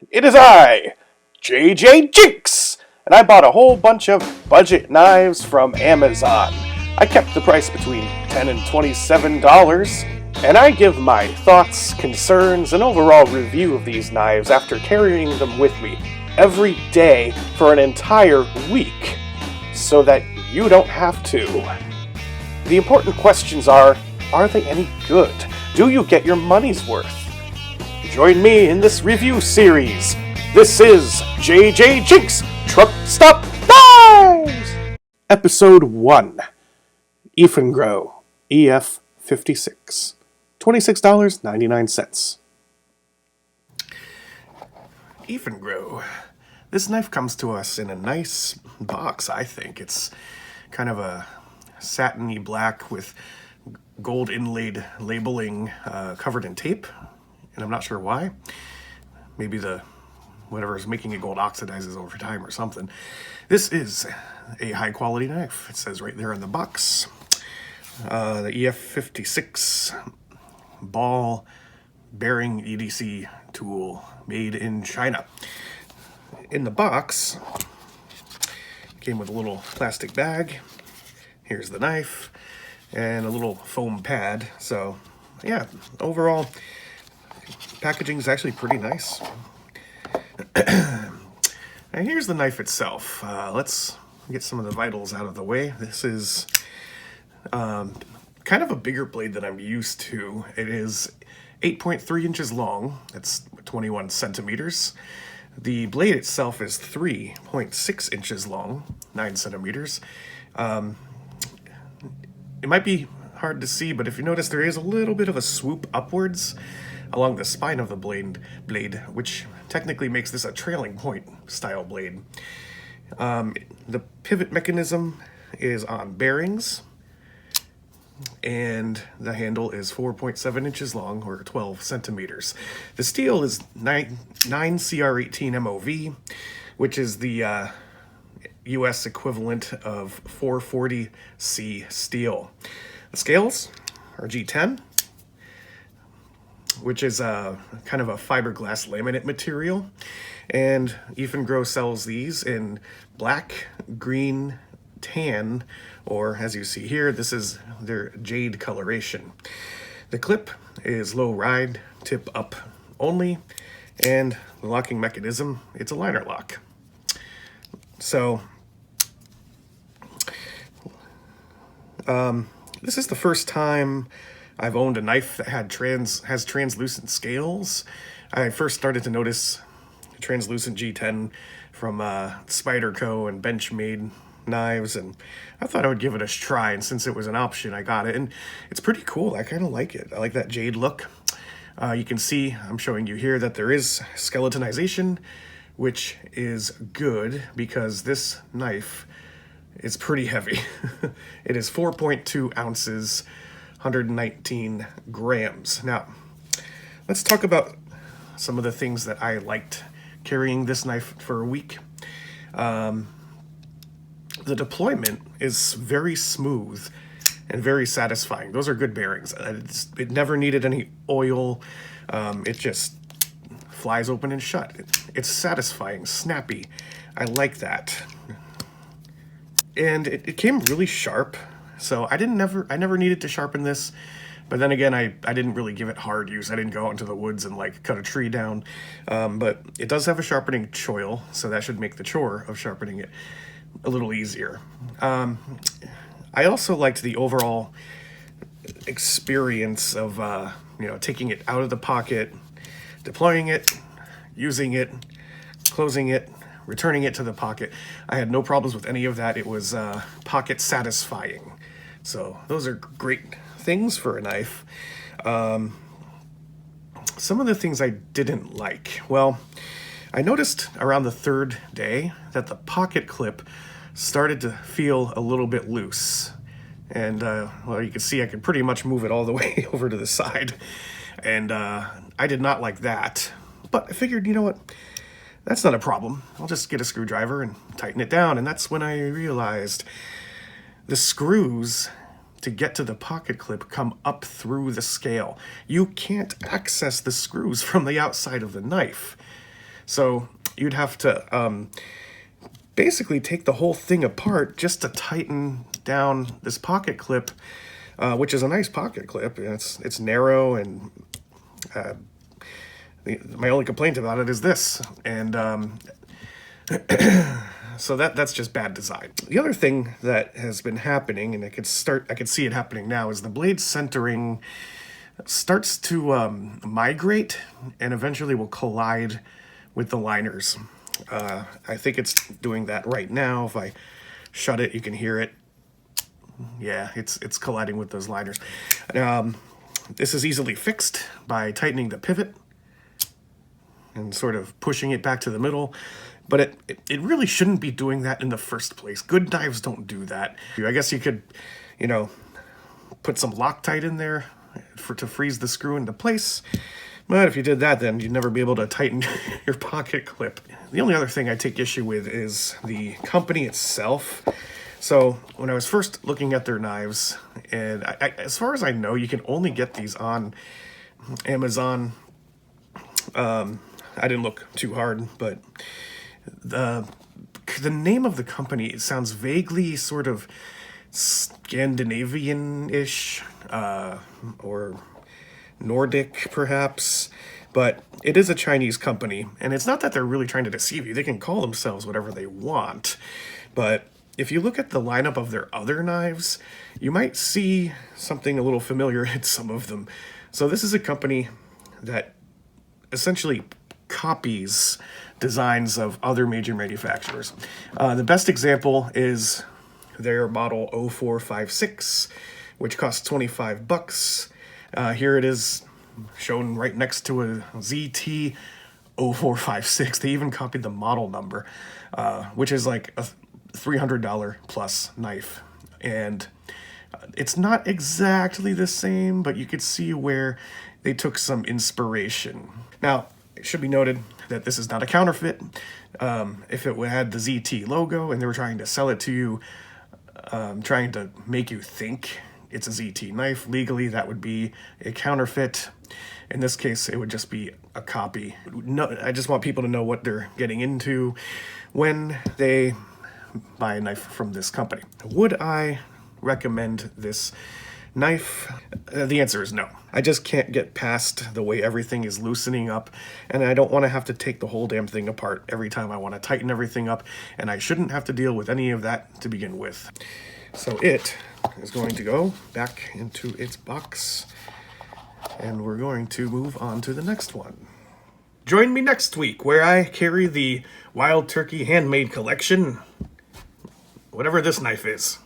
It is I, JJJinks, and I bought a whole bunch of budget knives from Amazon. I kept the price between $10 and $27, and I give my thoughts, concerns, and overall review of these knives after carrying them with me every day for an entire week, so that you don't have to. The important questions are they any good? Do you get your money's worth? Join me in this review series. This is JJJinks Truck Stop Knives! Episode 1. Eafengrow EF56. $26.99. Eafengrow. This knife comes to us in a nice box, I think. It's kind of a satiny black with gold inlaid labeling covered in tape. And I'm not sure why. Maybe whatever is making it gold oxidizes over time or something. This is a high quality knife. It says right there on the box. The EF56 ball bearing EDC tool made in China. In the box, came with a little plastic bag. Here's the knife and a little foam pad. So yeah, overall, packaging is actually pretty nice. And here's the knife itself. Let's get some of the vitals out of the way. This is kind of a bigger blade than I'm used to. It is 8.3 inches long. That's 21 centimeters. The blade itself is 3.6 inches long, 9 centimeters. It might be hard to see, but if you notice, there is a little bit of a swoop upwards along the spine of the blade, which technically makes this a trailing point style blade. The pivot mechanism is on bearings, and the handle is 4.7 inches long, or 12 centimeters. The steel is 9 CR18 MOV, which is the US equivalent of 440C steel. The scales are G10, which is kind of a fiberglass laminate material. And Eafengrow sells these in black, green, tan, or as you see here, this is their jade coloration. The clip is low ride, tip up only, and the locking mechanism, it's a liner lock. So, this is the first time I've owned a knife that has translucent scales. I first started to notice translucent G10 from Spyderco and Benchmade knives, and I thought I would give it a try, and since it was an option, I got it, and it's pretty cool. I kind of like it. I like that jade look. You can see, I'm showing you here, that there is skeletonization, which is good because this knife is pretty heavy. It is 4.2 ounces, 119 grams. Now, let's talk about some of the things that I liked carrying this knife for a week. The deployment is very smooth and very satisfying. Those are good bearings. It never needed any oil. It just flies open and shut. It's satisfying, snappy. I like that. And it came really sharp. So I never needed to sharpen this, but then again, I didn't really give it hard use. I didn't go out into the woods and like cut a tree down, but it does have a sharpening choil, so that should make the chore of sharpening it a little easier. I also liked the overall experience of taking it out of the pocket, deploying it, using it, closing it, returning it to the pocket. I had no problems with any of that. It was pocket satisfying. So those are great things for a knife. Some of the things I didn't like. Well, I noticed around the third day that the pocket clip started to feel a little bit loose. And, well, you can see I could pretty much move it all the way over to the side. And I did not like that. But I figured, you know what? That's not a problem. I'll just get a screwdriver and tighten it down. And that's when I realized the screws to get to the pocket clip come up through the scale. You can't access the screws from the outside of the knife. So you'd have to basically take the whole thing apart just to tighten down this pocket clip, which is a nice pocket clip. It's narrow, and my only complaint about it is this. And so that's just bad design. The other thing that has been happening, and I could see it happening now, is the blade centering starts to migrate and eventually will collide with the liners. I think it's doing that right now. If I shut it, you can hear it. Yeah, it's colliding with those liners. This is easily fixed by tightening the pivot and sort of pushing it back to the middle. But it really shouldn't be doing that in the first place. Good knives don't do that. I guess you could, put some Loctite in there to freeze the screw into place. But if you did that, then you'd never be able to tighten your pocket clip. The only other thing I take issue with is the company itself. So when I was first looking at their knives, and as far as I know, you can only get these on Amazon. I didn't look too hard, but the name of the company sounds vaguely sort of Scandinavian-ish, or Nordic, perhaps, but it is a Chinese company, and it's not that they're really trying to deceive you. They can call themselves whatever they want, but if you look at the lineup of their other knives, you might see something a little familiar in some of them. So this is a company that essentially copies designs of other major manufacturers. The best example is their model 0456, which costs 25 bucks. Here it is shown right next to a ZT 0456. They even copied the model number, which is like a $300 plus knife. And it's not exactly the same, but you could see where they took some inspiration. Now, it should be noted that this is not a counterfeit. If it had the ZT logo and they were trying to sell it to you, trying to make you think it's a ZT knife, legally that would be a counterfeit. In this case, it would just be a copy. No, I just want people to know what they're getting into when they buy a knife from this company. Would I recommend this knife? The answer is no. I just can't get past the way everything is loosening up, and I don't want to have to take the whole damn thing apart every time I want to tighten everything up, and I shouldn't have to deal with any of that to begin with. So it is going to go back into its box, and we're going to move on to the next one. Join me next week where I carry the Wild Turkey Handmade Collection, whatever this knife is.